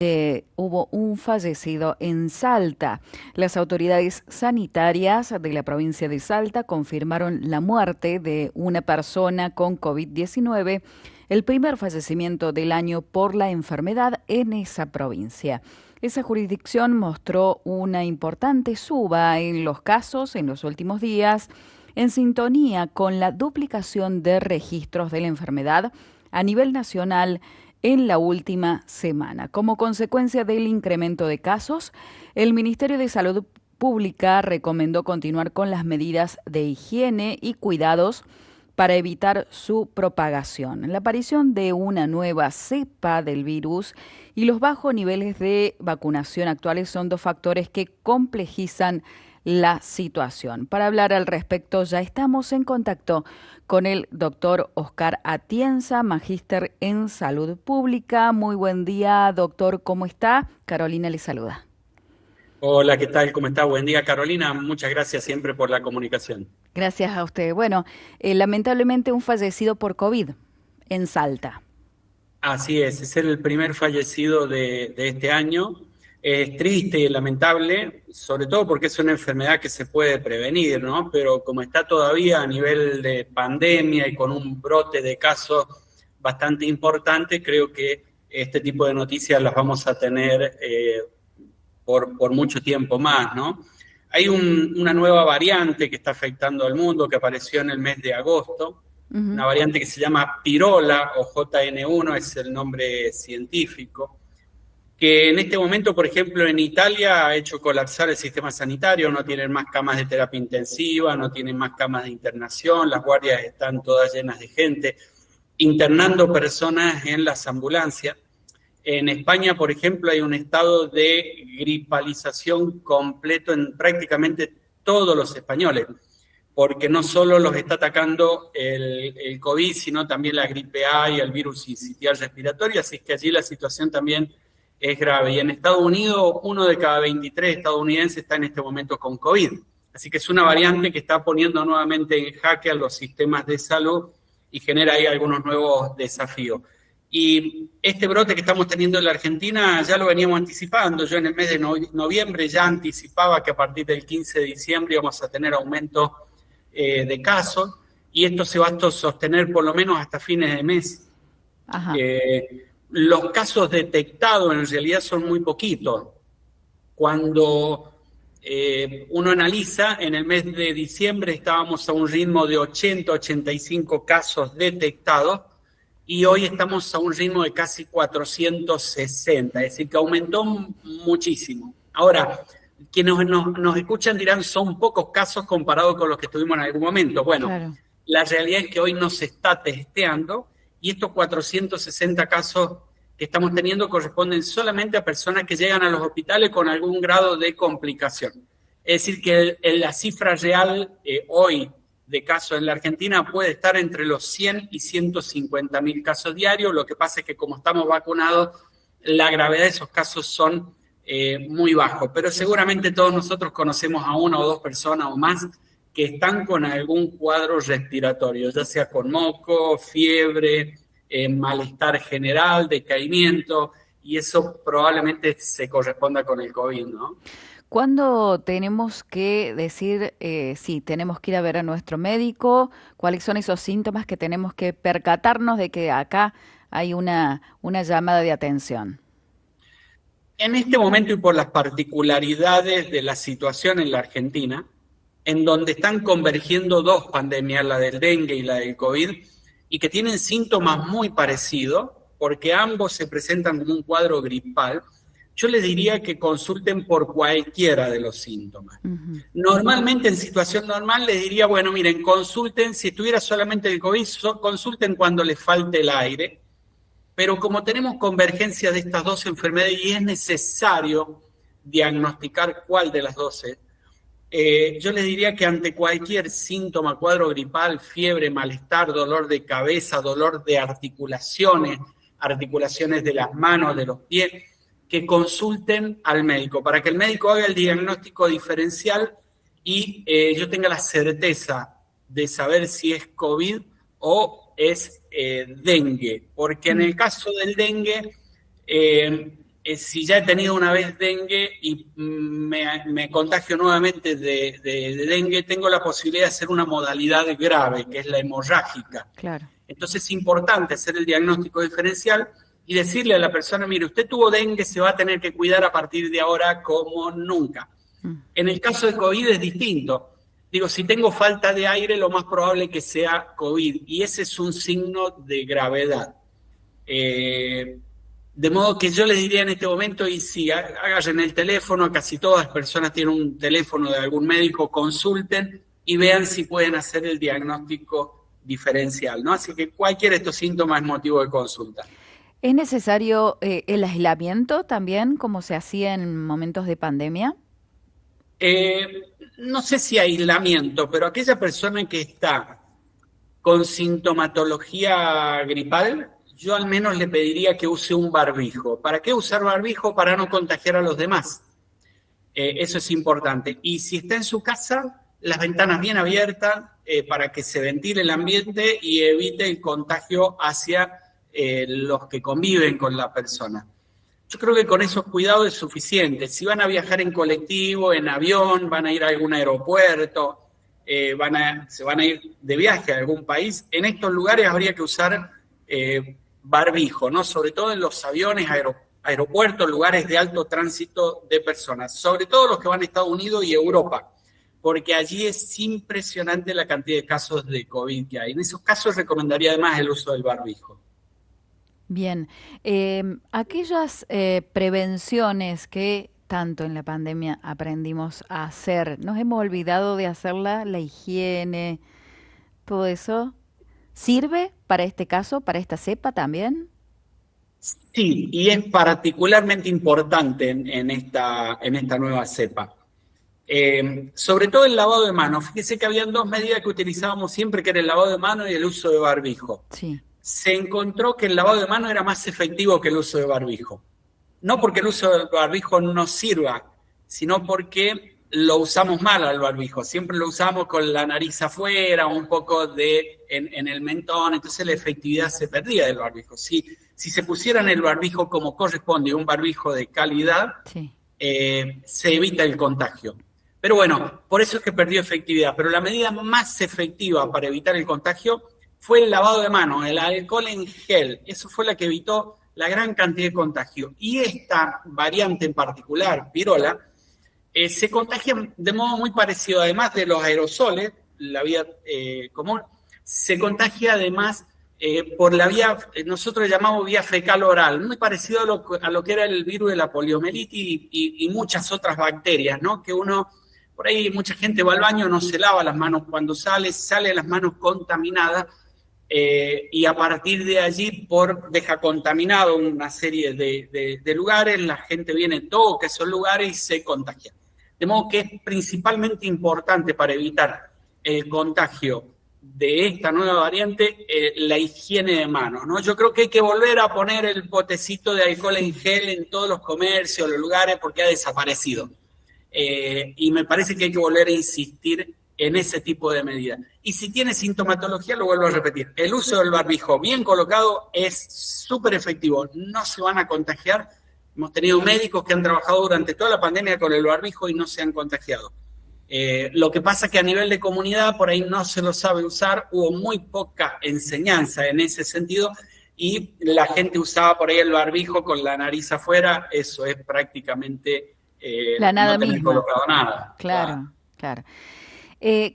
Hubo un fallecido en Salta. Las autoridades sanitarias de la provincia de Salta confirmaron la muerte de una persona con COVID-19, el primer fallecimiento del año por la enfermedad en esa provincia. Esa jurisdicción mostró una importante suba en los casos en los últimos días, en sintonía con la duplicación de registros de la enfermedad a nivel nacional en la última semana. Como consecuencia del incremento de casos, el Ministerio de Salud Pública recomendó continuar con las medidas de higiene y cuidados para evitar su propagación. La aparición de una nueva cepa del virus y los bajos niveles de vacunación actuales son dos factores que complejizan la situación. Para hablar al respecto, ya estamos en contacto con el doctor Oscar Atienza, magíster en salud pública. Muy buen día, doctor, ¿cómo está? Carolina le saluda. Hola, ¿qué tal? ¿Cómo está? Buen día, Carolina. Muchas gracias siempre por la comunicación. Gracias a usted. Bueno, lamentablemente un fallecido por COVID en Salta. Así es el primer fallecido de este año. Es triste y lamentable, sobre todo porque es una enfermedad que se puede prevenir, ¿no? Pero como está todavía a nivel de pandemia y con un brote de casos bastante importante, creo que este tipo de noticias las vamos a tener por mucho tiempo más, ¿no? Hay una nueva variante que está afectando al mundo, que apareció en el mes de agosto, Ujú. una variante que se llama Pirola o JN1, es el nombre científico, que en este momento, por ejemplo, en Italia ha hecho colapsar el sistema sanitario, no tienen más camas de terapia intensiva, no tienen más camas de internación, las guardias están todas llenas de gente, internando personas en las ambulancias. En España, por ejemplo, hay un estado de gripalización completo en prácticamente todos los españoles, porque no solo los está atacando el COVID, sino también la gripe A y el virus sincitial respiratorio, así que allí la situación también es grave. Y en Estados Unidos, 1 de cada 23 estadounidenses está en este momento con COVID. Así que es una variante que está poniendo nuevamente en jaque a los sistemas de salud y genera ahí algunos nuevos desafíos. Y este brote que estamos teniendo en la Argentina ya lo veníamos anticipando. Yo en el mes de noviembre ya anticipaba que a partir del 15 de diciembre íbamos a tener aumento de casos y esto se va a sostener por lo menos hasta fines de mes. Ajá. Los casos detectados en realidad son muy poquitos. Cuando uno analiza, en el mes de diciembre estábamos a un ritmo de 80-85 casos detectados y hoy estamos a un ritmo de casi 460, es decir, que aumentó muchísimo. Ahora, quienes nos escuchan dirán, son pocos casos comparados con los que tuvimos en algún momento. Bueno, Claro. la realidad es que hoy no se está testeando y estos 460 casos que estamos teniendo corresponden solamente a personas que llegan a los hospitales con algún grado de complicación. Es decir, que la cifra real hoy de casos en la Argentina puede estar entre los 100 y 150 mil casos diarios. Lo que pasa es que como estamos vacunados, la gravedad de esos casos son muy bajos. Pero seguramente todos nosotros conocemos a una o dos personas o más que están con algún cuadro respiratorio, ya sea con moco, fiebre, malestar general, decaimiento, y eso probablemente se corresponda con el COVID, ¿no? ¿Cuándo tenemos que decir si tenemos que ir a ver a nuestro médico? ¿Cuáles son esos síntomas que tenemos que percatarnos de que acá hay una llamada de atención? En este momento y por las particularidades de la situación en la Argentina, en donde están convergiendo dos pandemias, la del dengue y la del COVID, y que tienen síntomas muy parecidos, porque ambos se presentan como un cuadro gripal, yo les diría que consulten por cualquiera de los síntomas. Ujú. Normalmente en situación normal les diría, bueno, miren, consulten, si estuviera solamente el COVID, consulten cuando les falte el aire, pero como tenemos convergencia de estas dos enfermedades y es necesario diagnosticar cuál de las dos es, yo les diría que ante cualquier síntoma, cuadro gripal, fiebre, malestar, dolor de cabeza, dolor de articulaciones, articulaciones de las manos, de los pies, que consulten al médico para que el médico haga el diagnóstico diferencial y yo tenga la certeza de saber si es COVID o es dengue. Porque en Mm. el caso del dengue, si ya he tenido una vez dengue y me contagio nuevamente de dengue, tengo la posibilidad de hacer una modalidad grave, que es la hemorrágica. Claro. Entonces es importante hacer el diagnóstico diferencial y decirle a la persona, mire, usted tuvo dengue, se va a tener que cuidar a partir de ahora como nunca. En el caso de COVID es distinto. Digo, si tengo falta de aire, lo más probable es que sea COVID, y ese es un signo de gravedad. De modo que yo les diría en este momento, y si agarren el teléfono, casi todas las personas tienen un teléfono de algún médico, consulten y vean si pueden hacer el diagnóstico diferencial, ¿no? Así que cualquiera de estos síntomas es motivo de consulta. ¿Es necesario el aislamiento también, como se hacía en momentos de pandemia? No sé si aislamiento, pero aquella persona que está con sintomatología gripal, yo al menos le pediría que use un barbijo. ¿Para qué usar barbijo? Para no contagiar a los demás. Eso es importante. Y si está en su casa, las ventanas bien abiertas para que se ventile el ambiente y evite el contagio hacia los que conviven con la persona. Yo creo que con esos cuidados es suficiente. Si van a viajar en colectivo, en avión, van a ir a algún aeropuerto, se van a ir de viaje a algún país, en estos lugares habría que usar barbijo, ¿no? Sobre todo en los aviones, aeropuertos, lugares de alto tránsito de personas, sobre todo los que van a Estados Unidos y Europa, porque allí es impresionante la cantidad de casos de COVID que hay. En esos casos recomendaría además el uso del barbijo. Bien, aquellas prevenciones que tanto en la pandemia aprendimos a hacer, nos hemos olvidado de hacerla, la higiene, todo eso, ¿sirve para este caso, para esta cepa también? Sí, y es particularmente importante en esta nueva cepa. Sobre todo el lavado de manos. Fíjese que habían dos medidas que utilizábamos siempre, que era el lavado de manos y el uso de barbijo. Sí. Se encontró que el lavado de manos era más efectivo que el uso de barbijo. No porque el uso del barbijo no sirva, sino porque lo usamos mal al barbijo. Siempre lo usamos con la nariz afuera, un poco en el mentón, entonces la efectividad se perdía del barbijo. Si se pusieran el barbijo como corresponde, un barbijo de calidad, Sí. Se evita el contagio. Pero bueno, por eso es que perdió efectividad. Pero la medida más efectiva para evitar el contagio fue el lavado de manos, el alcohol en gel. Eso fue la que evitó la gran cantidad de contagio. Y esta variante en particular, virola, se contagia de modo muy parecido, además de los aerosoles, la vía común, se contagia además por la vía, nosotros llamamos vía fecal oral, muy parecido a lo que era el virus de la poliomielitis y muchas otras bacterias, ¿no? Que uno, por ahí mucha gente va al baño, no se lava las manos cuando sale las manos contaminadas, y a partir de allí deja contaminado una serie de lugares, la gente viene, toca esos lugares y se contagia. De modo que es principalmente importante para evitar el contagio de esta nueva variante, la higiene de manos, ¿no? Yo creo que hay que volver a poner el potecito de alcohol en gel en todos los comercios, los lugares, porque ha desaparecido. Y me parece que hay que volver a insistir en ese tipo de medidas. Y si tiene sintomatología, lo vuelvo a repetir, el uso del barbijo bien colocado es súper efectivo, no se van a contagiar. Hemos tenido médicos que han trabajado durante toda la pandemia con el barbijo y no se han contagiado. Lo que pasa es que a nivel de comunidad por ahí no se lo sabe usar, hubo muy poca enseñanza en ese sentido y la gente usaba por ahí el barbijo con la nariz afuera, eso es prácticamente La nada no tener misma. colocado nada. Claro, claro.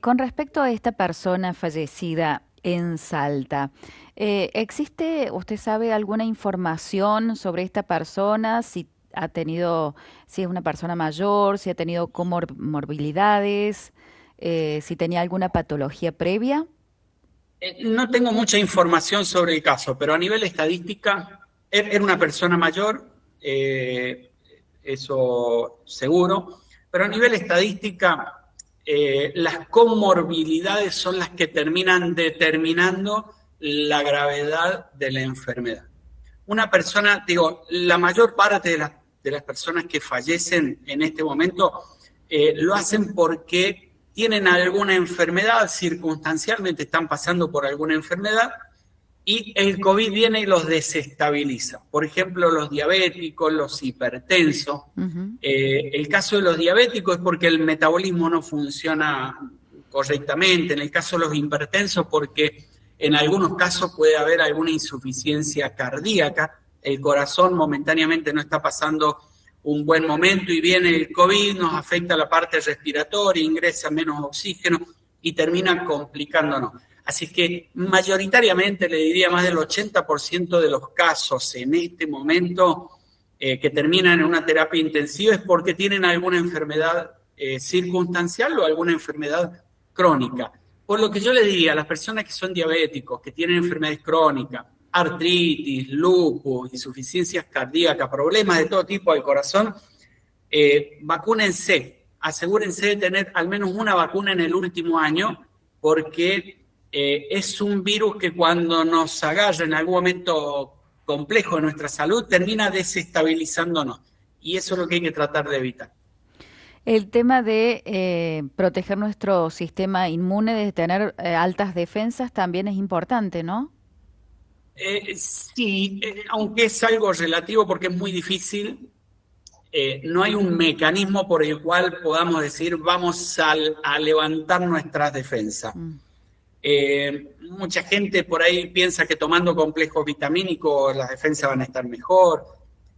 Con respecto a esta persona fallecida en Salta, ¿existe, usted sabe, alguna información sobre esta persona? Si ha tenido, si es una persona mayor, si ha tenido comorbilidades, si tenía alguna patología previa. No tengo mucha información sobre el caso, pero a nivel estadística, era una persona mayor, eso seguro, pero a nivel estadística, las comorbilidades son las que terminan determinando la gravedad de la enfermedad. Una persona, digo, la mayor parte de las personas que fallecen en este momento lo hacen porque tienen alguna enfermedad, circunstancialmente están pasando por alguna enfermedad y el COVID viene y los desestabiliza. Por ejemplo, los diabéticos, los hipertensos. El caso de los diabéticos es porque el metabolismo no funciona correctamente. En el caso de los hipertensos, porque en algunos casos puede haber alguna insuficiencia cardíaca. El corazón momentáneamente no está pasando un buen momento y viene el COVID, nos afecta la parte respiratoria, ingresa menos oxígeno y termina complicándonos. Así que mayoritariamente, le diría, más del 80% de los casos en este momento que terminan en una terapia intensiva es porque tienen alguna enfermedad circunstancial o alguna enfermedad crónica. Por lo que yo le diría a las personas que son diabéticos, que tienen enfermedades crónicas, artritis, lupus, insuficiencias cardíacas, problemas de todo tipo del corazón, vacúnense, asegúrense de tener al menos una vacuna en el último año, porque es un virus que cuando nos agarra en algún momento complejo de nuestra salud, termina desestabilizándonos, y eso es lo que hay que tratar de evitar. El tema de proteger nuestro sistema inmune, de tener altas defensas, también es importante, ¿no? Sí, aunque es algo relativo porque es muy difícil, no hay un mecanismo por el cual podamos decir vamos a levantar nuestras defensas. Mucha gente por ahí piensa que tomando complejos vitamínicos las defensas van a estar mejor.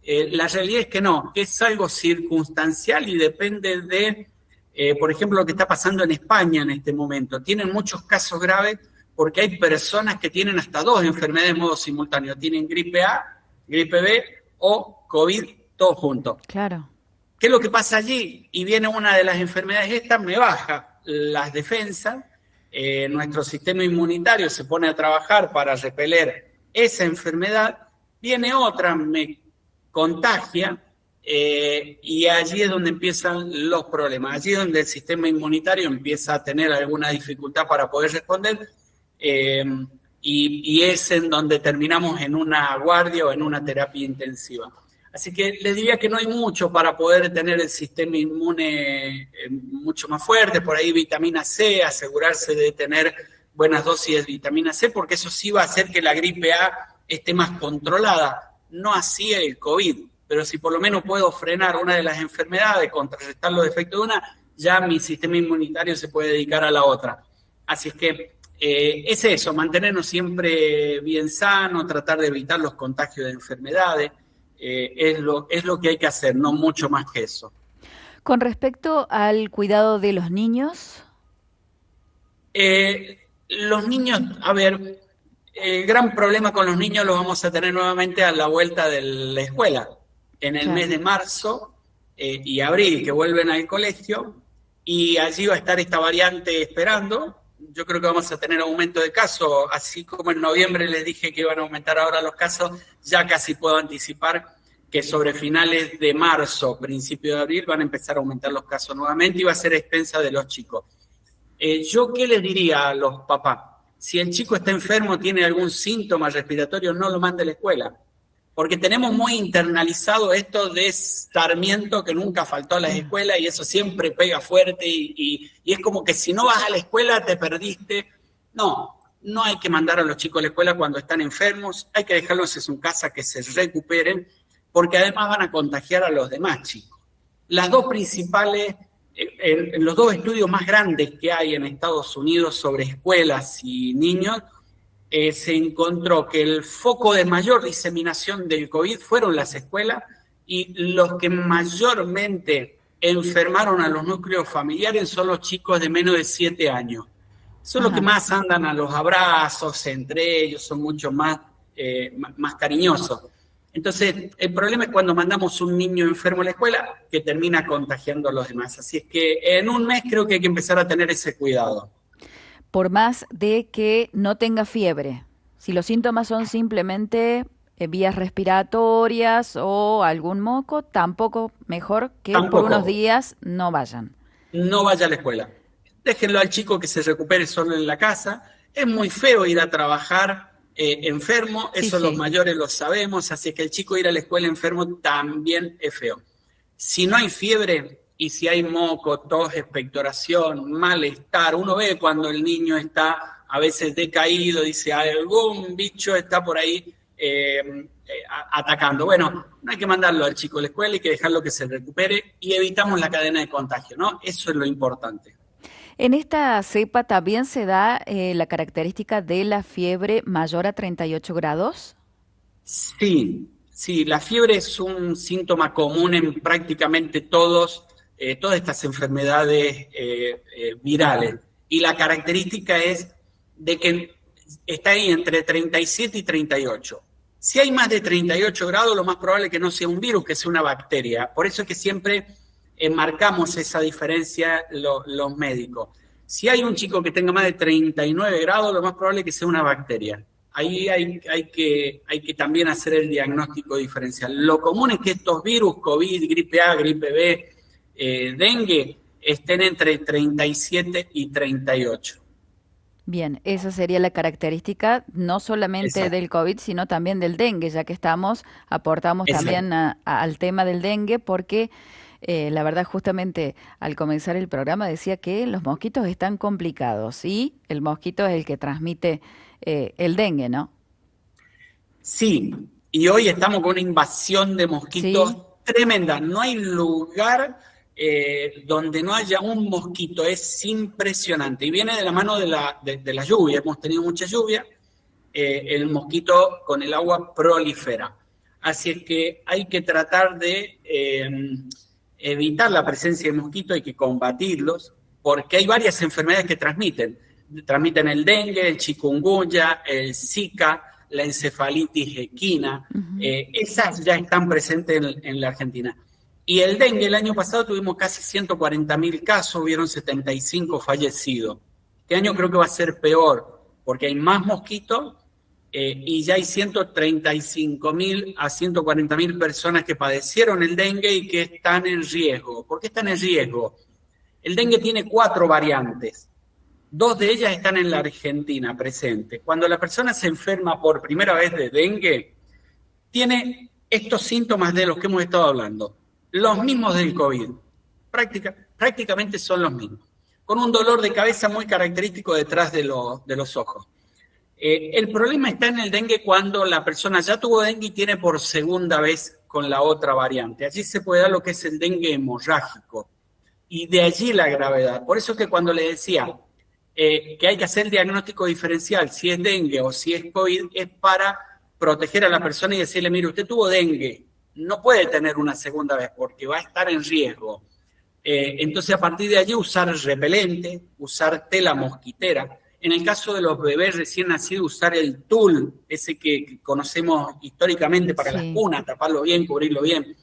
La realidad es que no, que es algo circunstancial y depende de, por ejemplo, lo que está pasando en España en este momento. Tienen muchos casos graves porque hay personas que tienen hasta 2 enfermedades de modo simultáneo. Tienen gripe A, gripe B o COVID, todos juntos. Claro. ¿Qué es lo que pasa allí? Y viene una de las enfermedades estas, me baja las defensas, nuestro sistema inmunitario se pone a trabajar para repeler esa enfermedad, viene otra, me contagia, y allí es donde empiezan los problemas, allí es donde el sistema inmunitario empieza a tener alguna dificultad para poder responder, y es en donde terminamos en una guardia o en una terapia intensiva. Así que les diría que no hay mucho para poder tener el sistema inmune mucho más fuerte, por ahí vitamina C, asegurarse de tener buenas dosis de vitamina C, porque eso sí va a hacer que la gripe A esté más controlada, no así el COVID, pero si por lo menos puedo frenar una de las enfermedades, contrarrestar los efectos de una, ya mi sistema inmunitario se puede dedicar a la otra. Así es que es eso, mantenernos siempre bien sanos, tratar de evitar los contagios de enfermedades, es lo que hay que hacer, no mucho más que eso. Con respecto al cuidado de los niños. Los niños, a ver, el gran problema con los niños lo vamos a tener nuevamente a la vuelta de la escuela, en el mes de marzo y abril, que vuelven al colegio, y allí va a estar esta variante esperando. Yo creo que vamos a tener aumento de casos, así como en noviembre les dije que iban a aumentar ahora los casos, ya casi puedo anticipar que sobre finales de marzo, principio de abril, van a empezar a aumentar los casos nuevamente y va a ser a expensa de los chicos. ¿Yo qué les diría a los papás? Si el chico está enfermo, tiene algún síntoma respiratorio, no lo mande a la escuela. Porque tenemos muy internalizado esto de Sarmiento que nunca faltó a las escuelas y eso siempre pega fuerte y es como que si no vas a la escuela te perdiste. No hay que mandar a los chicos a la escuela cuando están enfermos, hay que dejarlos en su casa que se recuperen, porque además van a contagiar a los demás chicos. Las dos principales, en los 2 estudios más grandes que hay en Estados Unidos sobre escuelas y niños, se encontró que el foco de mayor diseminación del COVID fueron las escuelas y los que mayormente enfermaron a los núcleos familiares son los chicos de menos de 7 años. Son los que más andan a los abrazos entre ellos, son mucho más cariñosos. Entonces, el problema es cuando mandamos un niño enfermo a la escuela que termina contagiando a los demás. Así es que en un mes creo que hay que empezar a tener ese cuidado. Por más de que no tenga fiebre. Si los síntomas son simplemente vías respiratorias o algún moco, tampoco, mejor que por unos días no vayan. No vaya a la escuela. Déjenlo al chico que se recupere solo en la casa. Es muy feo ir a trabajar enfermo, eso los mayores lo sabemos, así que el chico ir a la escuela enfermo también es feo. Si no hay fiebre y si hay moco, tos, expectoración, malestar, uno ve cuando el niño está a veces decaído, dice, algún bicho está por ahí atacando. Bueno, no hay que mandarlo al chico a la escuela, hay que dejarlo que se recupere y evitamos la cadena de contagio, ¿no? Eso es lo importante. En esta cepa también se da la característica de la fiebre mayor a 38 grados. Sí, sí, la fiebre es un síntoma común en prácticamente todas estas enfermedades virales. Y la característica es de que está ahí entre 37 y 38. Si hay más de 38 grados, lo más probable es que no sea un virus, que sea una bacteria. Por eso es que siempre marcamos esa diferencia los médicos. Si hay un chico que tenga más de 39 grados, lo más probable es que sea una bacteria. Ahí hay que también hacer el diagnóstico diferencial. Lo común es que estos virus, COVID, gripe A, gripe B, dengue, estén entre 37 y 38. Bien, esa sería la característica no solamente Exacto. del COVID, sino también del dengue, ya que aportamos Exacto. también al tema del dengue, porque la verdad justamente al comenzar el programa decía que los mosquitos están complicados y el mosquito es el que transmite el dengue, ¿no? Sí, y hoy estamos con una invasión de Sí, mosquitos tremenda. No hay lugar donde no haya un mosquito. Es impresionante. Y viene de la mano de la lluvia. Hemos tenido mucha lluvia. El mosquito con el agua prolifera. Así es que hay que tratar de evitar la presencia de mosquitos, hay que combatirlos, porque hay varias enfermedades que transmiten. Transmiten el dengue, el chikungunya, el Zika, la encefalitis equina. ujú, Esas ya están presentes en la Argentina. Y el dengue, el año pasado tuvimos casi 140.000 casos, hubieron 75 fallecidos. Este año creo que va a ser peor, porque hay más mosquitos y ya hay 135.000 a 140.000 personas que padecieron el dengue y que están en riesgo. ¿Por qué están en riesgo? El dengue tiene 4 variantes. 2 de ellas están en la Argentina presentes. Cuando la persona se enferma por primera vez de dengue, tiene estos síntomas de los que hemos estado hablando, los mismos del COVID. Prácticamente son los mismos. Con un dolor de cabeza muy característico detrás de los ojos. El problema está en el dengue cuando la persona ya tuvo dengue y tiene por segunda vez con la otra variante. Allí se puede dar lo que es el dengue hemorrágico. Y de allí la gravedad. Por eso es que cuando le decía que hay que hacer el diagnóstico diferencial, si es dengue o si es COVID, es para proteger a la persona y decirle, mire, usted tuvo dengue, no puede tener una segunda vez porque va a estar en riesgo. Entonces, a partir de allí, usar repelente, usar tela mosquitera. En el caso de los bebés recién nacidos, usar el tul, ese que conocemos históricamente para las sí. cunas, taparlo bien, cubrirlo bien.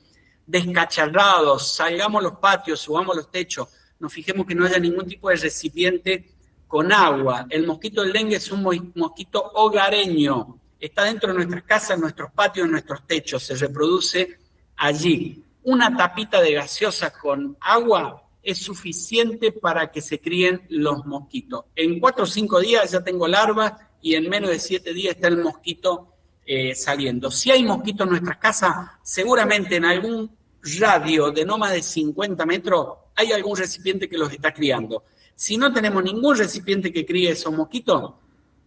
Descacharrados, salgamos a los patios, subamos los techos, nos fijemos que no haya ningún tipo de recipiente con agua. El mosquito del dengue es un mosquito hogareño, está dentro de nuestras casas, en nuestros patios, en nuestros techos, se reproduce allí. Una tapita de gaseosa con agua es suficiente para que se críen los mosquitos. En 4 o 5 días ya tengo larvas y en menos de 7 días está el mosquito saliendo. Si hay mosquitos en nuestras casas, seguramente en algún radio de no más de 50 metros hay algún recipiente que los está criando. Si no tenemos ningún recipiente que críe esos mosquitos,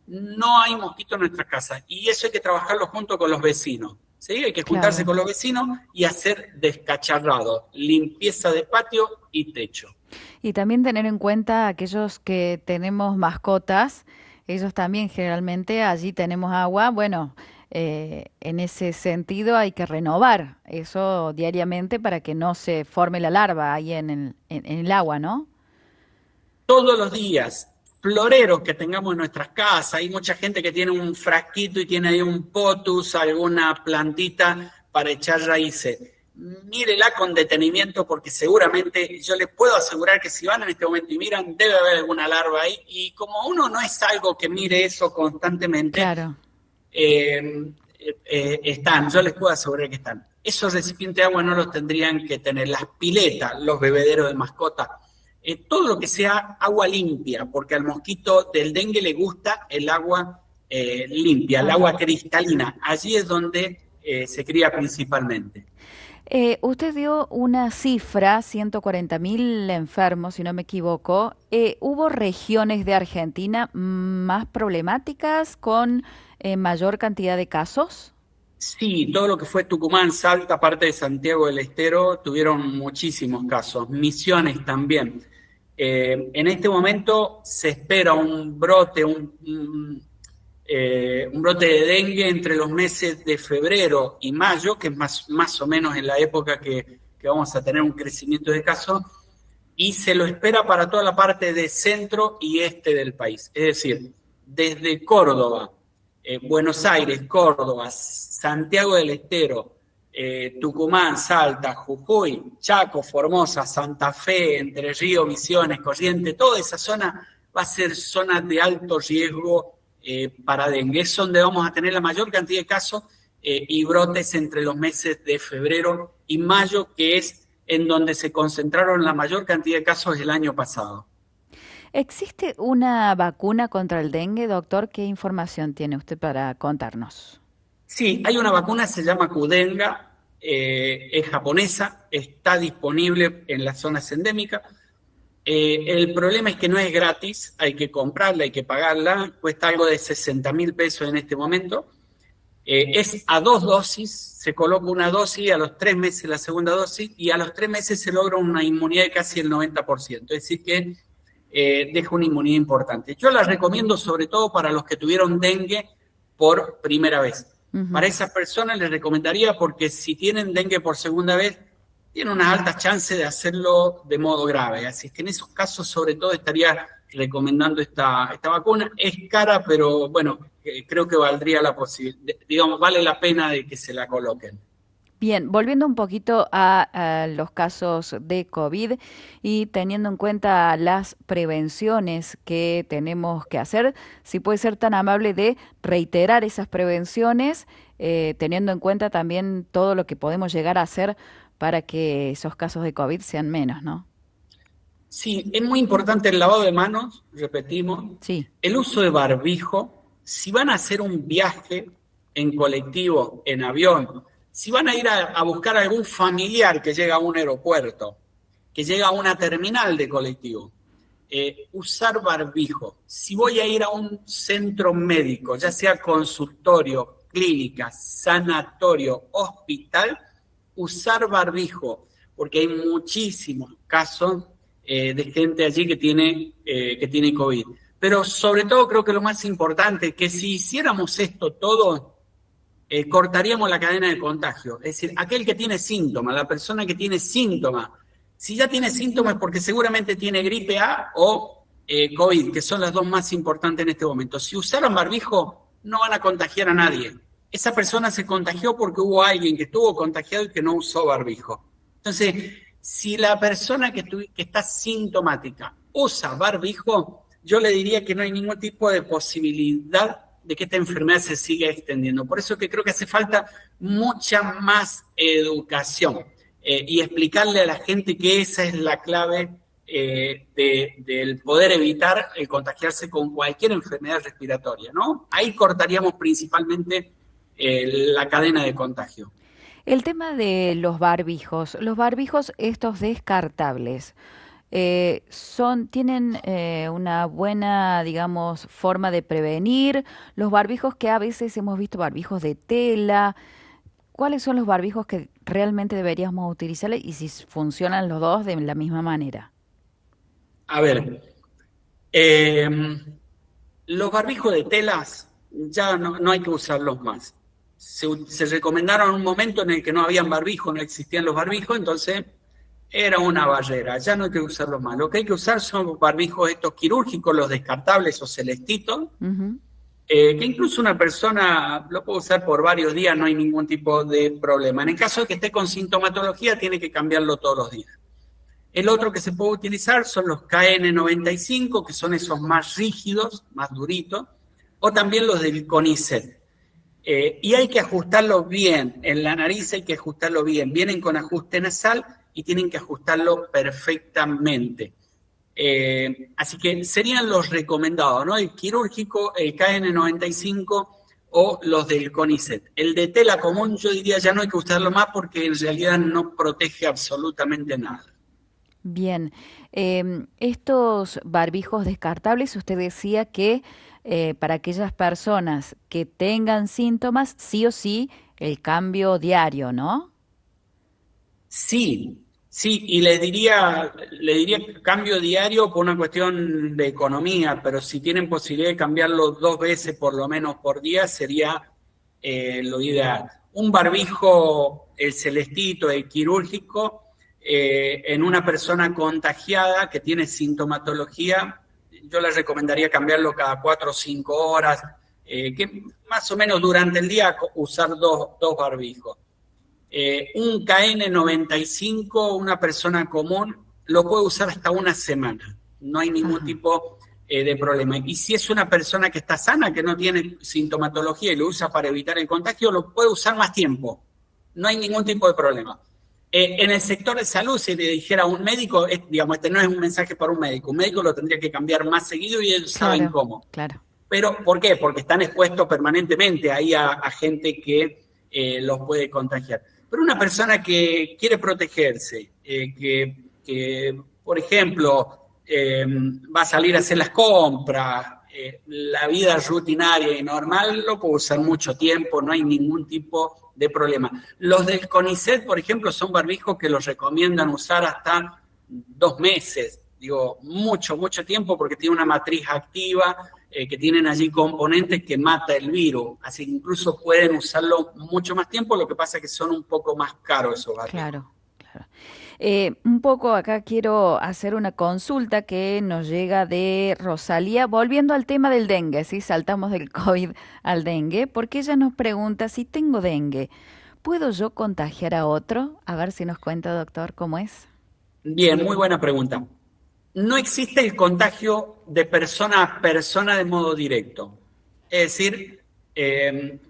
no hay mosquitos en nuestras casas. Y eso hay que trabajarlo junto con los vecinos. ¿Sí? Hay que juntarse Claro. con los vecinos y hacer descacharrado, limpieza de patio y techo. Y también tener en cuenta aquellos que tenemos mascotas, ellos también generalmente allí tenemos agua. Bueno, en ese sentido hay que renovar eso diariamente para que no se forme la larva ahí en el agua, ¿no? Todos los días, floreros que tengamos en nuestras casas, hay mucha gente que tiene un frasquito y tiene ahí un potus, alguna plantita para echar raíces. Mírela con detenimiento porque seguramente yo les puedo asegurar que si van en este momento y miran, debe haber alguna larva ahí. Y como uno no es algo que mire eso constantemente, Claro, están, yo les puedo asegurar que están. Esos recipientes de agua no los tendrían que tener, las piletas, los bebederos de mascotas, todo lo que sea agua limpia, porque al mosquito del dengue le gusta el agua limpia, el agua ajá. cristalina. Allí es donde se cría principalmente. Usted dio una cifra, 140.000 enfermos, si no me equivoco. ¿Hubo regiones de Argentina más problemáticas con mayor cantidad de casos? Sí, todo lo que fue Tucumán, Salta, parte de Santiago del Estero, tuvieron muchísimos casos. Misiones también. En este momento se espera un brote, un brote de dengue entre los meses de febrero y mayo, que es más o menos en la época que vamos a tener un crecimiento de casos, y se lo espera para toda la parte de centro y este del país. Es decir, desde Córdoba, Buenos Aires, Córdoba, Santiago del Estero, Tucumán, Salta, Jujuy, Chaco, Formosa, Santa Fe, Entre Ríos, Misiones, Corrientes, toda esa zona va a ser zona de alto riesgo para dengue. Es donde vamos a tener la mayor cantidad de casos y brotes entre los meses de febrero y mayo, que es en donde se concentraron la mayor cantidad de casos el año pasado. ¿Existe una vacuna contra el dengue, doctor? ¿Qué información tiene usted para contarnos? Sí, hay una vacuna, se llama Qdenga, es japonesa, está disponible en las zonas endémicas. El problema es que no es gratis, hay que comprarla, hay que pagarla, cuesta algo de 60.000 pesos en este momento. Es a 2 dosis, se coloca una dosis, a los 3 meses la segunda dosis, y a los 3 meses se logra una inmunidad de casi el 90%, es decir que deja una inmunidad importante. Yo la recomiendo sobre todo para los que tuvieron dengue por primera vez. Ujú. Para esas personas les recomendaría, porque si tienen dengue por segunda vez, tienen unas altas chances de hacerlo de modo grave. Así que en esos casos, sobre todo, estaría recomendando esta vacuna. Es cara, pero bueno, creo que valdría la posibilidad, digamos, vale la pena de que se la coloquen. Bien, volviendo un poquito a los casos de COVID y teniendo en cuenta las prevenciones que tenemos que hacer, si puede ser tan amable de reiterar esas prevenciones, teniendo en cuenta también todo lo que podemos llegar a hacer para que esos casos de COVID sean menos, ¿no? Sí, es muy importante el lavado de manos, repetimos, Sí. el uso de barbijo. Si van a hacer un viaje en colectivo, en avión, si van a ir a buscar a algún familiar que llega a un aeropuerto, que llega a una terminal de colectivo, usar barbijo. Si voy a ir a un centro médico, ya sea consultorio, clínica, sanatorio, hospital, usar barbijo, porque hay muchísimos casos de gente allí que tiene COVID. Pero sobre todo creo que lo más importante es que si hiciéramos esto todo, cortaríamos la cadena de contagio. Es decir, aquel que tiene síntomas, la persona que tiene síntomas, si ya tiene síntomas es porque seguramente tiene gripe A o COVID, que son las dos más importantes en este momento. Si usaron barbijo, no van a contagiar a nadie. Esa persona se contagió porque hubo alguien que estuvo contagiado y que no usó barbijo. Entonces, si la persona que está sintomática usa barbijo, yo le diría que no hay ningún tipo de posibilidad de que esta enfermedad se siga extendiendo. Por eso que creo que hace falta mucha más educación y explicarle a la gente que esa es la clave del poder evitar el contagiarse con cualquier enfermedad respiratoria, ¿no? Ahí cortaríamos principalmente la cadena de contagio. El tema de los barbijos estos descartables, tienen una buena, digamos, forma de prevenir. Los barbijos que a veces hemos visto, barbijos de tela, ¿cuáles son los barbijos que realmente deberíamos utilizar y si funcionan los dos de la misma manera? A ver, eh, los barbijos de telas ya no hay que usarlos más. Se recomendaron un momento en el que no habían barbijos, no existían los barbijos, entonces era una barrera, ya no hay que usarlos más. Lo que hay que usar son barbijos estos quirúrgicos, los descartables o celestitos, Ujú. que incluso una persona lo puede usar por varios días, no hay ningún tipo de problema. En el caso de que esté con sintomatología, tiene que cambiarlo todos los días. El otro que se puede utilizar son los KN95, que son esos más rígidos, más duritos, o también los del CONICET. Y hay que ajustarlo bien, en la nariz hay que ajustarlo bien. Vienen con ajuste nasal y tienen que ajustarlo perfectamente. Así que serían los recomendados, ¿no? El quirúrgico, el KN95 o los del CONICET. El de tela común yo diría ya no hay que usarlo más porque en realidad no protege absolutamente nada. Bien, estos barbijos descartables, usted decía que para aquellas personas que tengan síntomas, sí o sí, el cambio diario, ¿no? Sí, sí, y le diría cambio diario por una cuestión de economía, pero si tienen posibilidad de cambiarlo 2 veces por lo menos por día, sería lo ideal. Un barbijo, el celestito, el quirúrgico, en una persona contagiada que tiene sintomatología, yo le recomendaría cambiarlo cada 4 o 5 horas, que más o menos durante el día usar dos barbijos. Un KN95, una persona común, lo puede usar hasta una semana. No hay ningún Ajá, tipo de problema. Y si es una persona que está sana, que no tiene sintomatología y lo usa para evitar el contagio, lo puede usar más tiempo. No hay ningún tipo de problema. En el sector de salud, si le dijera a un médico, digamos, este no es un mensaje para un médico lo tendría que cambiar más seguido y ellos saben claro, cómo. claro. Pero, ¿por qué? Porque están expuestos permanentemente ahí a gente que los puede contagiar. Pero una persona que quiere protegerse, por ejemplo, va a salir a hacer las compras, la vida rutinaria y normal, lo puede usar mucho tiempo, no hay ningún tipo de problema. Los del CONICET, por ejemplo, son barbijos que los recomiendan usar hasta 2 meses, digo, mucho, mucho tiempo porque tiene una matriz activa, que tienen allí componentes que mata el virus, así que incluso pueden usarlo mucho más tiempo, lo que pasa es que son un poco más caros esos barbijos. Claro, claro. Un poco acá quiero hacer una consulta que nos llega de Rosalía, volviendo al tema del dengue, si saltamos del COVID al dengue, porque ella nos pregunta si tengo dengue, ¿puedo yo contagiar a otro? A ver si nos cuenta, doctor, cómo es. Bien, muy buena pregunta. No existe el contagio de persona a persona de modo directo. Es decir,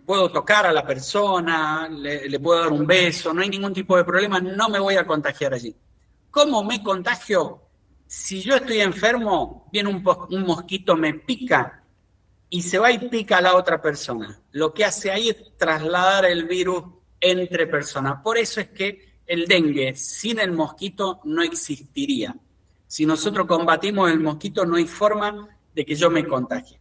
puedo tocar a la persona, le puedo dar un beso, no hay ningún tipo de problema, no me voy a contagiar allí. ¿Cómo me contagio? Si yo estoy enfermo, viene un mosquito, me pica y se va y pica a la otra persona. Lo que hace ahí es trasladar el virus entre personas. Por eso es que el dengue sin el mosquito no existiría. Si nosotros combatimos el mosquito, no hay forma de que yo me contagie.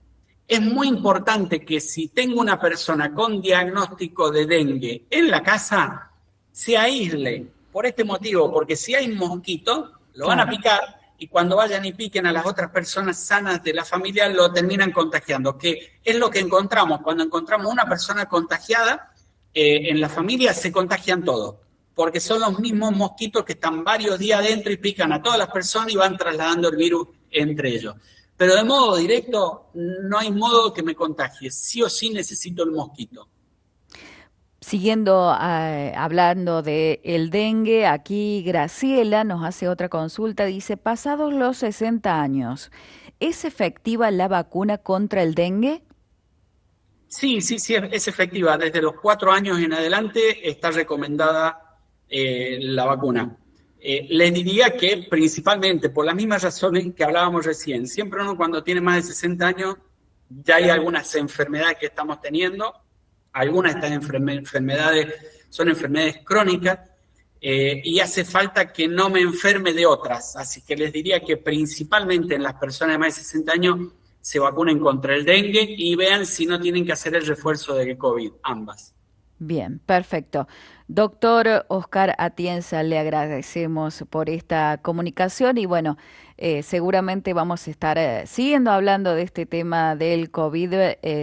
Es muy importante que si tengo una persona con diagnóstico de dengue en la casa, se aísle por este motivo, porque si hay mosquito, lo van a Claro, picar y cuando vayan y piquen a las otras personas sanas de la familia, lo terminan contagiando, que es lo que encontramos. Cuando encontramos una persona contagiada, en la familia se contagian todos, porque son los mismos mosquitos que están varios días adentro y pican a todas las personas y van trasladando el virus entre ellos. Pero de modo directo, no hay modo que me contagie. Sí o sí necesito el mosquito. siguiendo hablando de el dengue, aquí Graciela nos hace otra consulta, dice, pasados los 60 años, ¿es efectiva la vacuna contra el dengue? Sí, sí, sí, es efectiva. Desde los 4 años en adelante está recomendada la vacuna. Les diría que principalmente por las mismas razones que hablábamos recién, siempre uno cuando tiene más de 60 años ya hay algunas enfermedades que estamos teniendo, algunas de estas enfermedades son enfermedades crónicas y hace falta que no me enferme de otras. Así que les diría que principalmente en las personas de más de 60 años se vacunen contra el dengue y vean si no tienen que hacer el refuerzo de COVID, ambas. Bien, perfecto. Doctor Oscar Atienza, le agradecemos por esta comunicación y bueno, seguramente vamos a estar siguiendo hablando de este tema del COVID,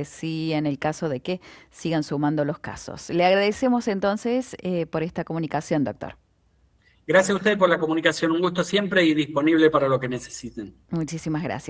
si en el caso de que sigan sumando los casos. Le agradecemos entonces por esta comunicación, doctor. Gracias a ustedes por la comunicación, un gusto siempre y disponible para lo que necesiten. Muchísimas gracias.